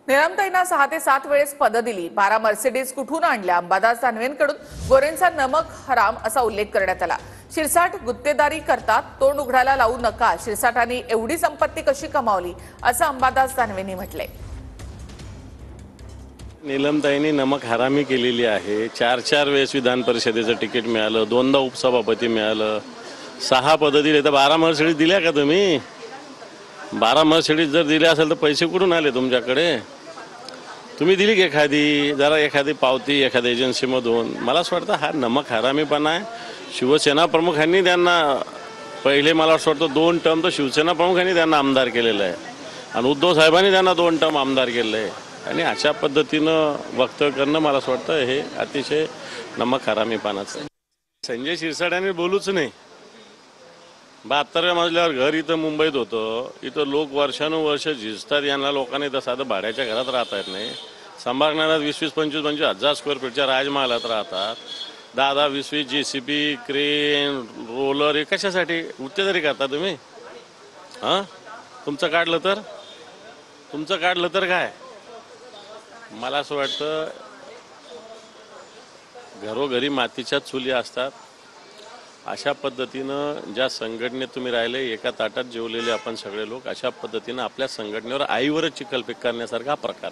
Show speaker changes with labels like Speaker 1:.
Speaker 1: निलमताईंना 6 ते 7 वेळेस पद दिली, 12 मर्सिडीज कुठून आणल्या? अंबादास दानवेंकडून गोरेंचा नमक हराम असा उल्लेख करण्यात आला। शिरसाट गुत्तेदारी करतात, तोंड उघडायला लावू नका। शिरसाटांनी एवढी संपत्ती कशी कमावली असं अंबादास दानवेंनी म्हटलंय।
Speaker 2: निलमताईंनी नमक हरामी केलेली आहे। 4 वेळेस विधान परिषदेचं तिकीट मिळालं, 2दा उपसभापती मिळालं, 6 पद दिले, तर 12 मर्सिडीज दिल्या का तुम्ही? 12 मर्सिडीज जर दिल्या असेल तर पैसे कुठून आले तुमच्याकडे? तुम्ही दिली की एखादी जरा एखादी पावती एखाद्या एजन्सीमधून? मला असं वाटतं हा नमक हरामीपणा आहे। शिवसेना प्रमुखांनी त्यांना पहिले मला असं वाटतं 2 टर्म तर शिवसेना प्रमुखांनी त्यांना आमदार केलेलं आहे आणि उद्धव साहेबांनी त्यांना 2 टर्म आमदार केलेलं आहे आणि अशा पद्धतीनं वक्तव्य करणं मला असं वाटतं हे अतिशय नमक हरामीपणाचं आहे। संजय शिरसाटांनी बोलूच नाही। 72व्या मजल्यावर घर इथं मुंबईत होतं, इथं लोक वर्षानुवर्ष झिजतात, यांना लोकांनी तर साधं भाड्याच्या घरात राहता येत नाही। संभागणारात 20-25 हजार स्क्वेअर फीटच्या राजमहालात राहतात। 10-20 JCB क्रेन रोलर हे कशासाठी गुत्तेदारी करता तुम्ही? हां, तुमचं काढलं तर काय? मला असं वाटतं घरोघरी मातीच्या चुली असतात। अशा पद्धतीनं ज्या संघटनेत तुम्ही राहिले, एका ताटात जेवलेले आपण सगळे लोक, अशा पद्धतीनं आपल्या संघटनेवर आईवरच चिखलफेक करण्यासारखा प्रकार।